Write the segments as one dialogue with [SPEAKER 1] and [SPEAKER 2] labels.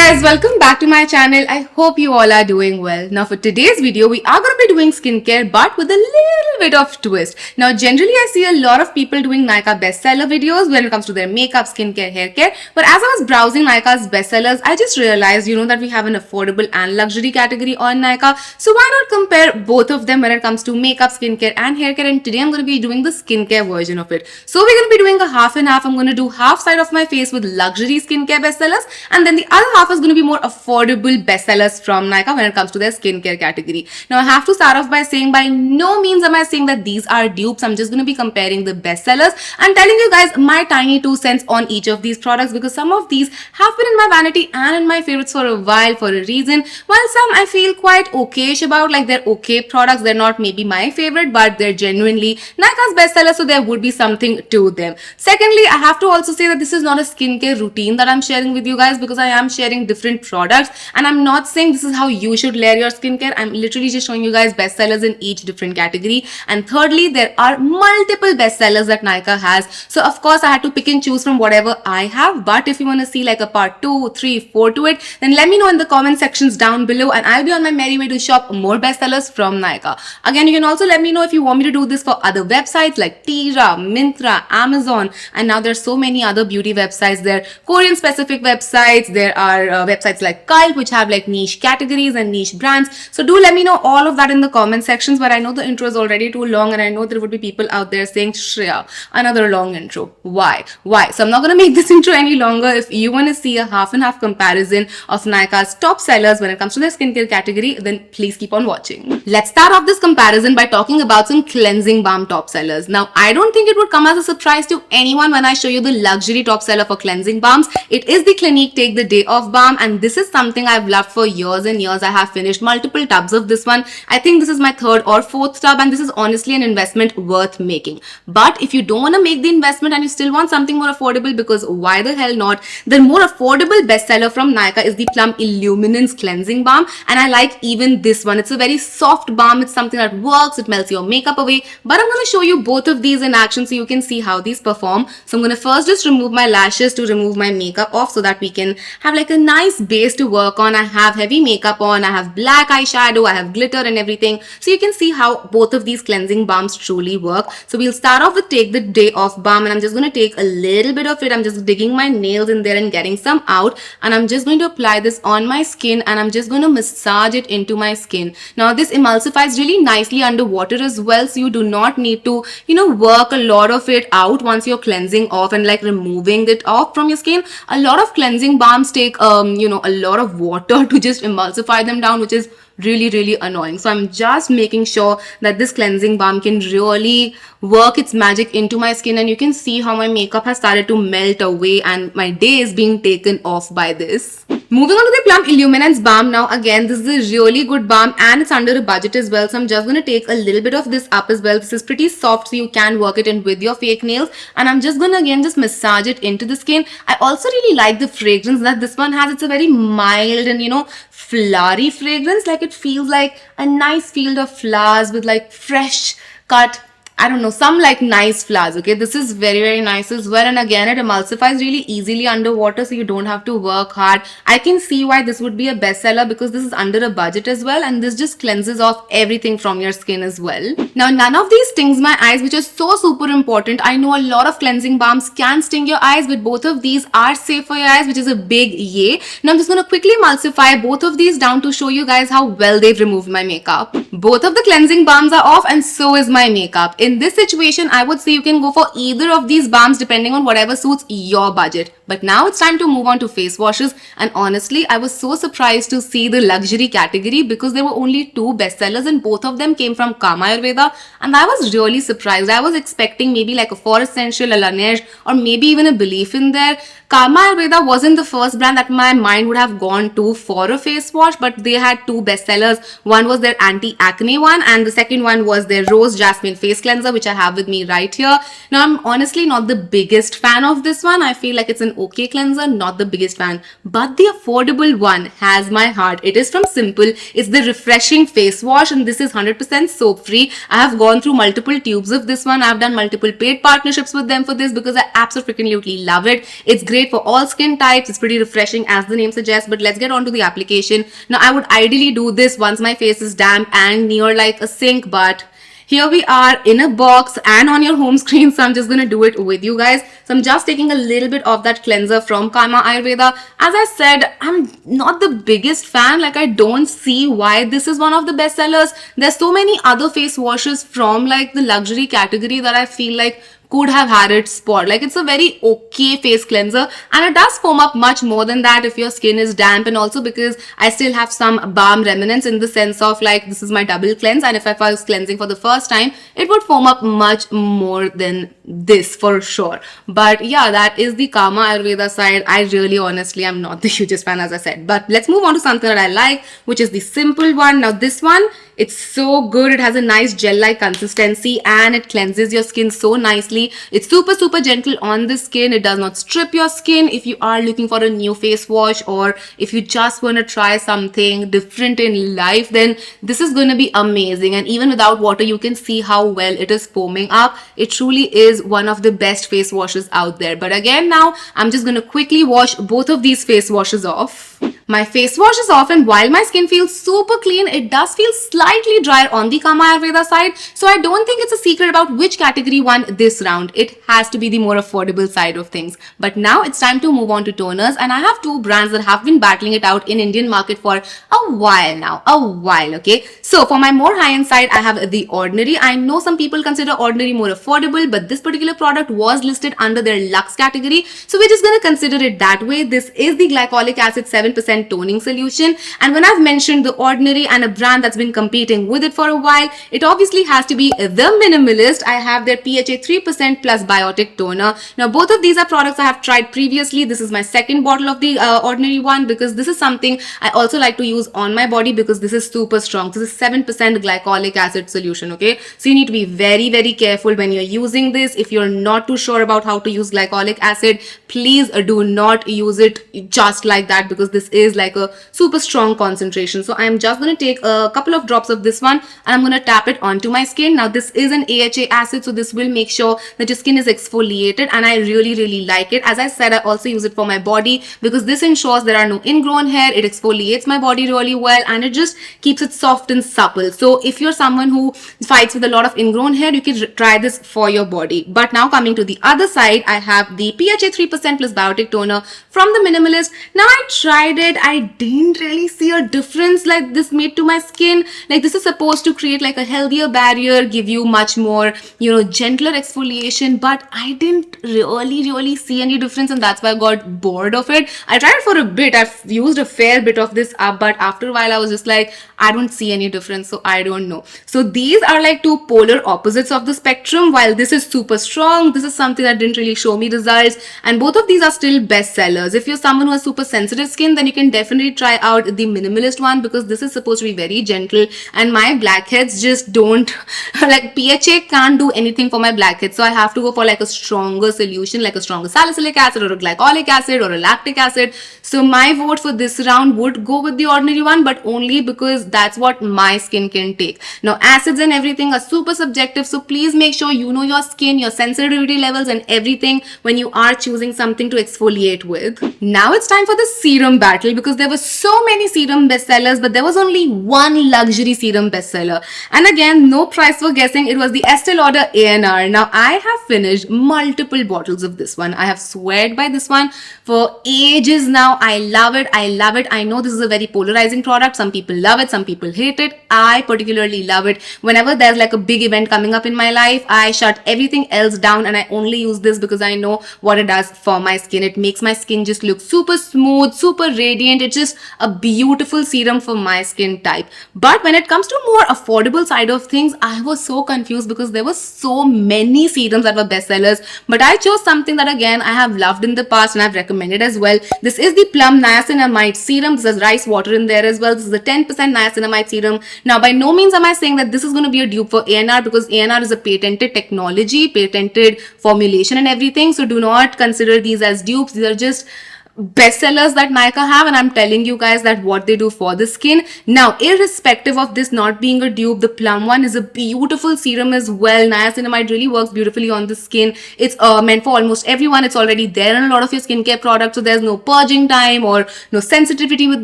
[SPEAKER 1] Guys, welcome back to my channel. I hope you all are doing well. Now for today's video, we are going to be doing skincare but with a little bit of twist. Now generally I see a lot of people doing Nykaa bestseller videos when it comes to their makeup, skincare, hair care. But as I was browsing Nykaa's bestsellers, I just realized, that we have an affordable and luxury category on Nykaa. So why not compare both of them when it comes to makeup, skincare and hair care? And today I'm going to be doing the skincare version of it. So we're going to be doing a half and half. I'm going to do half side of my face with luxury skincare bestsellers, and then the other half is going to be more affordable bestsellers from Nykaa when it comes to their skincare category. Now I have to start off by saying by no means am I saying that these are dupes. I'm just going to be comparing the bestsellers and telling you guys my tiny 2 cents on each of these products, because some of these have been in my vanity and in my favorites for a while for a reason, while some I feel quite okayish about, like they're okay products. They're not maybe my favorite, but they're genuinely Nykaa's bestsellers, so there would be something to them. Secondly, I have to also say that this is not a skincare routine that I'm sharing with you guys, because I am sharing different products and I'm not saying this is how you should layer your skincare. I'm literally just showing you guys bestsellers in each different category. And thirdly, there are multiple bestsellers that Nykaa has, so of course I had to pick and choose from whatever I have. But if you want to see like a part 2, 3, 4 to it, then let me know in the comment sections down below and I'll be on my merry way to shop more bestsellers from Nykaa. Again, you can also let me know if you want me to do this for other websites like Tira, Myntra, Amazon, and now there's so many other beauty websites. There are Korean specific websites, there are websites like Cult which have like niche categories and niche brands. So do let me know all of that in the comment sections. But I know the intro is already too long and I know there would be people out there saying, Shreya, another long intro. Why? So I'm not going to make this intro any longer. If you want to see a half and half comparison of Nykaa's top sellers when it comes to their skincare category, then please keep on watching. Let's start off this comparison by talking about some cleansing balm top sellers. Now I don't think it would come as a surprise to anyone when I show you the luxury top seller for cleansing balms. It is the Clinique Take the Day Off balm, and this is something I've loved for years and years. I have finished multiple tubs of this one. I think this is my 3rd or 4th tub, and this is honestly an investment worth making. But if you don't want to make the investment and you still want something more affordable, because why the hell not, the more affordable bestseller from Nykaa is the Plum E-Luminence cleansing balm, and I like even this one. It's a very soft balm. It's something that works. It melts your makeup away. But I'm going to show you both of these in action so you can see how these perform. So I'm going to first just remove my lashes to remove my makeup off so that we can have like a nice base to work on. I have heavy makeup on, I have black eyeshadow, I have glitter and everything. So you can see how both of these cleansing balms truly work. So we'll start off with Take the Day Off balm, and I'm just going to take a little bit of it. I'm just digging my nails in there and getting some out, and I'm just going to apply this on my skin and I'm just going to massage it into my skin. Now this emulsifies really nicely under water as well, so you do not need to work a lot of it out once you're cleansing off and like removing it off from your skin. A lot of cleansing balms take a lot of water to just emulsify them down, which is really annoying. So I'm just making sure that this cleansing balm can really work its magic into my skin, and you can see how my makeup has started to melt away and my day is being taken off by this. Moving on to the Plum E-Luminence balm. Now again, this is a really good balm and it's under a budget as well, so I'm just going to take a little bit of this up as well. This is pretty soft, so you can work it in with your fake nails, and I'm just going to again just massage it into the skin. I also really like the fragrance that this one has. It's a very mild and flowery fragrance. Like it feels like a nice field of flowers with like fresh cut, I don't know, some like nice flowers. Okay, this is very nice as well, and again it emulsifies really easily underwater, so you don't have to work hard. I can see why this would be a bestseller, because this is under a budget as well, and this just cleanses off everything from your skin as well. Now none of these stings my eyes, which is so super important. I know a lot of cleansing balms can sting your eyes, but both of these are safe for your eyes, which is a big yay. Now I'm just going to quickly emulsify both of these down to show you guys how well they've removed my makeup. Both of the cleansing balms are off and so is my makeup. In this situation, I would say you can go for either of these balms depending on whatever suits your budget. But now it's time to move on to face washes, and honestly I was so surprised to see the luxury category, because there were only 2 bestsellers and both of them came from Ayurveda, and I was really surprised. I was expecting maybe like a Forest Essential, a Lineage, or maybe even a Belief in there. Ayurveda wasn't the first brand that my mind would have gone to for a face wash, but they had 2 bestsellers. One was their anti-acne one, and the second one was their Rose Jasmine face cleanser, which I have with me right here. Now I'm honestly not the biggest fan of this one. I feel like it's an okay cleanser, not the biggest fan. But the affordable one has my heart. It is from Simple. It's the refreshing face wash, and this is 100% soap free. I have gone through multiple tubes of this one. I've done multiple paid partnerships with them for this because I absolutely love it. It's great for all skin types. It's pretty refreshing as the name suggests. But let's get on to the application. Now, I would ideally do this once my face is damp and near like a sink, but here we are in a box and on your home screen, so I'm just gonna do it with you guys. So I'm just taking a little bit of that cleanser from Karma Ayurveda. As I said, I'm not the biggest fan. Like, I don't see why this is one of the bestsellers. There's so many other face washes from like the luxury category that I feel like could have had its spot. Like, it's a very okay face cleanser, and it does foam up much more than that if your skin is damp, and also because I still have some balm remnants in the sense of like this is my double cleanse, and if I was cleansing for the first time, it would foam up much more than this for sure. But yeah, that is the Karma Ayurveda side. I really honestly am not the hugest fan, as I said. But let's move on to something that I like, which is the Simple one. Now this one, it's so good. It has a nice gel-like consistency and it cleanses your skin so nicely. It's super gentle on the skin. It does not strip your skin. If you are looking for a new face wash, or if you just want to try something different in life, then this is going to be amazing. And even without water, you can see how well it is foaming up. It truly is one of the best face washes out there. But again, now I'm just going to quickly wash both of these face washes off. My face wash is off, and while my skin feels super clean, it does feel slightly drier on the Karma Ayurveda side. So I don't think it's a secret about which category won this round. It has to be the more affordable side of things. But now it's time to move on to toners, and I have two brands that have been battling it out in Indian market for a while now. Okay? So for my more high-end side, I have the Ordinary. I know some people consider Ordinary more affordable, but this particular product was listed under their Luxe category. So we're just going to consider it that way. This is the Glycolic Acid 7% toning solution, and when I've mentioned the Ordinary and a brand that's been competing with it for a while, it obviously has to be the Minimalist. I have their PHA 3% plus biotic toner. Now both of these are products I have tried previously. This is my second bottle of the Ordinary one, because this is something I also like to use on my body because this is super strong. This is 7% glycolic acid solution. Okay, so you need to be very careful when you're using this. If you're not too sure about how to use glycolic acid, please do not use it just like that, because this is like a super strong concentration. So I'm just going to take a couple of drops of this one and I'm going to tap it onto my skin. Now this is an AHA acid, so this will make sure that your skin is exfoliated, and I really like it. As I said, I also use it for my body because this ensures there are no ingrown hair. It exfoliates my body really well, and it just keeps it soft and supple. So if you're someone who fights with a lot of ingrown hair, you can try this for your body. But now coming to the other side, I have the PHA 3% plus biotic toner from the Minimalist. Now I tried it. I didn't really see a difference like this made to my skin. Like, this is supposed to create like a healthier barrier, give you much more, gentler exfoliation, but I didn't really see any difference, and that's why I got bored of it. I tried it for a bit. I've used a fair bit of this up, but after a while I was just like, I don't see any difference, so I don't know. So these are like two polar opposites of the spectrum. While this is super strong, this is something that didn't really show me results, and both of these are still bestsellers. If you're someone who has super sensitive skin, then you can definitely try out the Minimalist one, because this is supposed to be very gentle, and my blackheads just don't like, PHA can't do anything for my blackheads, so I have to go for like a stronger solution, like a stronger salicylic acid or a glycolic acid or a lactic acid. So my vote for this round would go with the Ordinary one, but only because that's what my skin can take. Now acids and everything are super subjective, so please make sure you know your skin, your sensitivity levels and everything when you are choosing something to exfoliate with. Now it's time for the serum battle, because there were so many serum bestsellers, but there was only one luxury serum bestseller, and again, no prize for guessing. It was the Estée Lauder ANR. Now I have finished multiple bottles of this one. I have sweared by this one for ages now. I love it. I know this is a very polarizing product. Some people love it, some people hate it. I particularly love it. Whenever there's like a big event coming up in my life, I shut everything else down and I only use this because I know what it does for my skin. It makes my skin just look super smooth, super radiant, radiant. It's just a beautiful serum for my skin type. But when it comes to more affordable side of things, I was so confused because there were so many serums that were bestsellers. But I chose something that again I have loved in the past and I've recommended as well. This is the Plum Niacinamide Serum. This has rice water in there as well. This is a 10% niacinamide serum. Now, by no means am I saying that this is going to be a dupe for ANR, because ANR is a patented technology, patented formulation and everything. So do not consider these as dupes. These are just bestsellers that Nykaa have, and I'm telling you guys that what they do for the skin. Now, irrespective of this not being a dupe, the Plum one is a beautiful serum as well. Niacinamide really works beautifully on the skin. It's meant for almost everyone. It's already there in a lot of your skincare products, so there's no purging time or no sensitivity with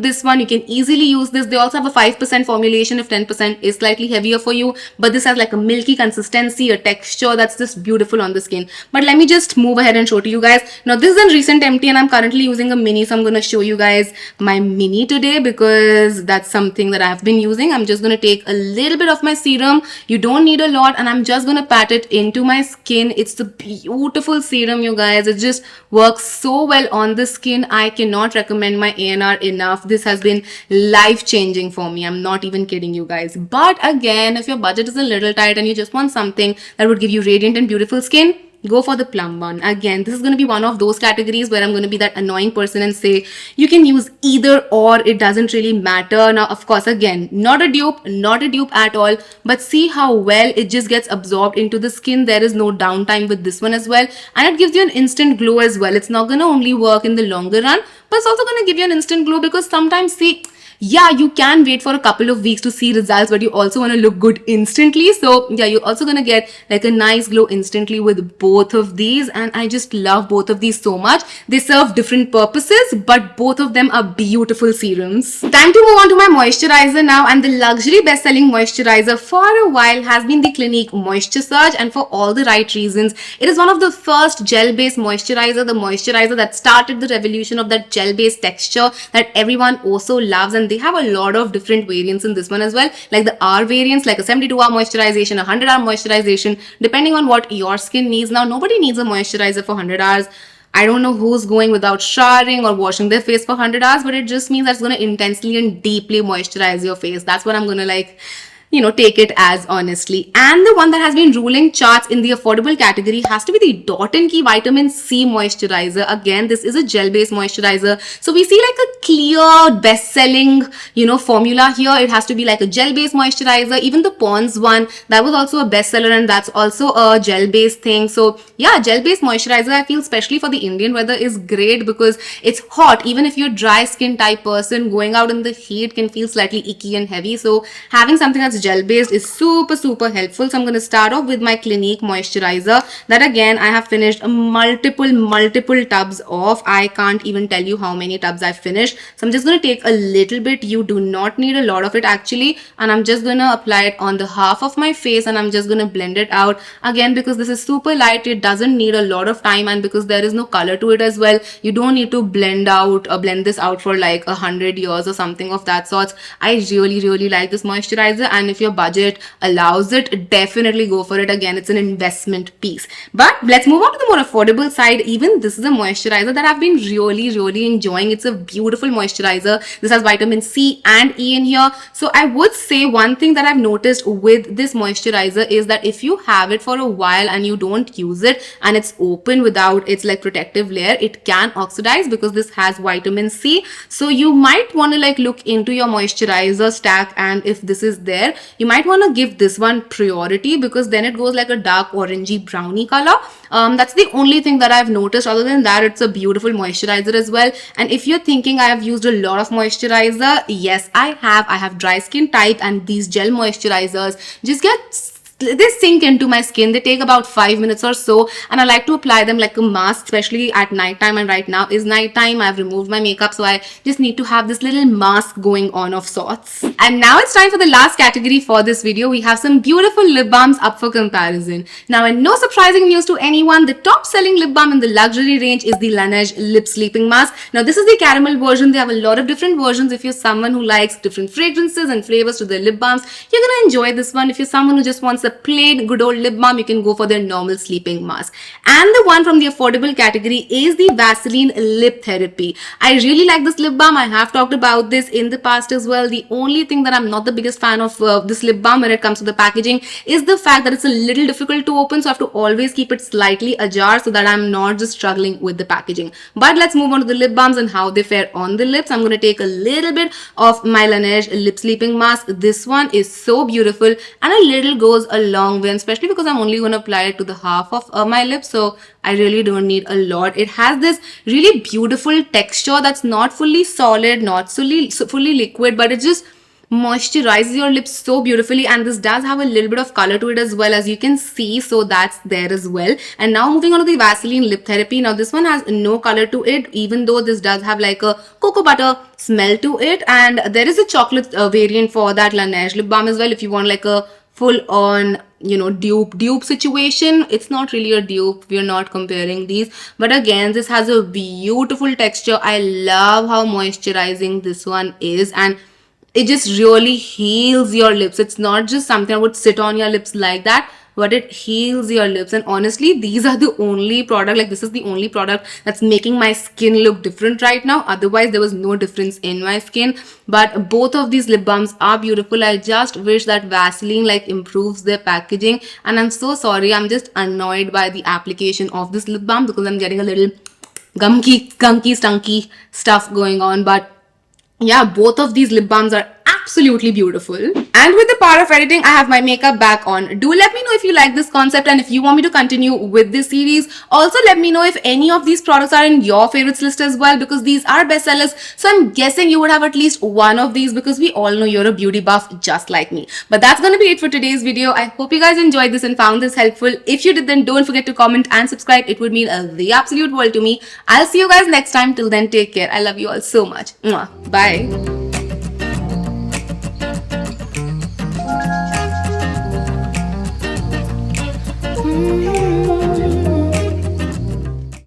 [SPEAKER 1] this one. You can easily use this. They also have a 5% formulation if 10% is slightly heavier for you, but this has like a milky consistency, a texture that's just beautiful on the skin. But let me just move ahead and show to you guys. Now, this is in recent empty and I'm currently using a mini, so I'm going to show you guys my mini today because that's something that I've been using. I'm just going to take a little bit of my serum. You don't need a lot, and I'm just going to pat it into my skin. It's a beautiful serum, you guys. It just works so well on the skin. I cannot recommend my ANR enough. This has been life-changing for me. I'm not even kidding you guys. But again, if your budget is a little tight and you just want something that would give you radiant and beautiful skin, go for the Plum one. Again, this is going to be one of those categories where I'm going to be that annoying person and say you can use either or, it doesn't really matter. Now, of course, again, not a dupe at all, but see how well it just gets absorbed into the skin. There is no downtime with this one as well, and it gives you an instant glow as well. It's not going to only work in the longer run, but it's also going to give you an instant glow, because sometimes, see, yeah, you can wait for a couple of weeks to see results, but you also want to look good instantly. So yeah, you're also going to get like a nice glow instantly with both of these, and I just love both of these so much. They serve different purposes, but both of them are beautiful serums. Time to move on to my moisturizer now, and the luxury best-selling moisturizer for a while has been the Clinique Moisture Surge, and for all the right reasons. It is one of the first gel-based moisturizer, the moisturizer that started the revolution of that gel-based texture that everyone also loves, and they have a lot of different variants in this one as well, like the R variants, like a 72-hour moisturization, a 100-hour moisturization, depending on what your skin needs. Now, nobody needs a moisturizer for 100 hours. I don't know who's going without showering or washing their face for 100 hours, but it just means that's going to intensely and deeply moisturize your face. That's what I'm going to like, you know, take it as, honestly. And the one that has been ruling charts in the affordable category has to be the Dot & Key Vitamin C Moisturizer. Again, this is a gel-based moisturizer. So we see like a clear best-selling, you know, formula here. It has to be like a gel-based moisturizer. Even the Pond's one, that was also a bestseller, and that's also a gel-based thing. So yeah, gel-based moisturizer, I feel especially for the Indian weather is great because it's hot. Even if you're a dry skin type person, going out in the heat can feel slightly icky and heavy. So having something that's gel based is super helpful. So I'm going to start off with my Clinique moisturizer that again I have finished multiple tubs of. I can't even tell you how many tubs I've finished. So I'm just going to take a little bit. You do not need a lot of it actually, and I'm just going to apply it on the half of my face, and I'm just going to blend it out. Again, because this is super light, it doesn't need a lot of time, and because there is no color to it as well, you don't need to blend this out for like 100 years or something of that sort. I really like this moisturizer, and if your budget allows it, definitely go for it. Again, it's an investment piece. But let's move on to the more affordable side. Even this is a moisturizer that I've been really enjoying. It's a beautiful moisturizer. This has vitamin C and E in here. So I would say one thing that I've noticed with this moisturizer is that if you have it for a while and you don't use it and it's open without its like protective layer, it can oxidize because this has vitamin C. So you might want to like look into your moisturizer stack, and if this is there, you might want to give this one priority because then it goes like a dark orangey brownie color. That's the only thing that I've noticed. Other than that, it's a beautiful moisturizer as well. And if you're thinking I have used a lot of moisturizer, yes, I have dry skin type, and these gel moisturizers just they sink into my skin. They take about 5 minutes or so, and I like to apply them like a mask, especially at night time. And right now is night time. I've removed my makeup, so I just need to have this little mask going on of sorts. And now it's time for the last category for this video. We have some beautiful lip balms up for comparison. Now, and no surprising news to anyone, the top selling lip balm in the luxury range is the Lineage Lip Sleeping Mask. Now, this is the caramel version. They have a lot of different versions. If you're someone who likes different fragrances and flavors to their lip balms, you're gonna enjoy this one. If you're someone who just wants a a plain good old lip balm, you can go for their normal sleeping mask. And the one from the affordable category is the Vaseline Lip Therapy. I really like this lip balm. I have talked about this in the past as well. The only thing that I'm not the biggest fan of this lip balm when it comes to the packaging is the fact that it's a little difficult to open, so I have to always keep it slightly ajar so that I'm not just struggling with the packaging. But let's move on to the lip balms and how they fare on the lips. I'm going to take a little bit of my Lineage lip sleeping mask. This one is so beautiful and a little goes a long way, especially because I'm only going to apply it to the half of my lips, so I really don't need a lot. It has this really beautiful texture that's not fully solid, not fully liquid, but it just moisturizes your lips so beautifully. And this does have a little bit of color to it as well, as you can see, so that's there as well. And now moving on to the Vaseline Lip Therapy. Now this one has no color to it, even though this does have like a cocoa butter smell to it, and there is a chocolate variant for that Laneige lip balm as well if you want like a full on, you know, dupe situation. It's not really a dupe, we're not comparing these, but again, this has a beautiful texture. I love how moisturizing this one is, and it just really heals your lips. It's not just something that would sit on your lips like that, but it heals your lips. And honestly, these are the only product, like this is the only product that's making my skin look different right now. Otherwise, there was no difference in my skin. But both of these lip balms are beautiful. I just wish that Vaseline like improves their packaging. And I'm so sorry, I'm just annoyed by the application of this lip balm because I'm getting a little gunky, stunky stuff going on. But yeah, both of these lip balms are absolutely beautiful. And with the power of editing, I have my makeup back on. Do let me know if you like this concept and if you want me to continue with this series. Also, let me know if any of these products are in your favorites list as well, because these are bestsellers. So I'm guessing you would have at least one of these, because we all know you're a beauty buff just like me. But that's going to be it for today's video. I hope you guys enjoyed this and found this helpful. If you did, then don't forget to comment and subscribe. It would mean the absolute world to me. I'll see you guys next time. Till then, take care. I love you all so much. Mwah. Bye.